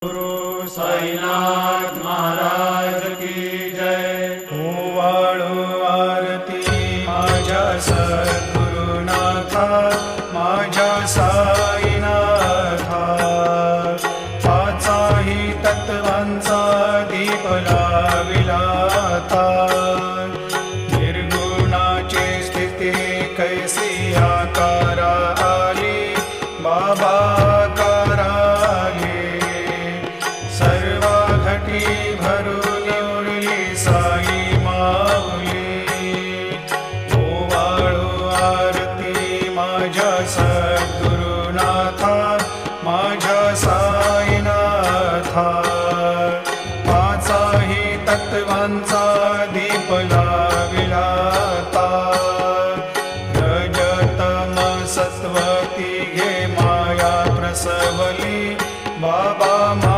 गुरु साईनाथ महाराज की जय। ओवाळो आरती माझ्या सद्गुरुनाथा, माझ्या साईनाथा। पाचाही तत्वांचा दीप लाविला आता, निर्गुणाची स्थिती कैसी आकारा आली, बाबा भरून उरली साई माऊली। ओवाळो आरती माझ्या सद्गुरुनाथा, माझ्या साईनाथा। पाचाही तत्वांचा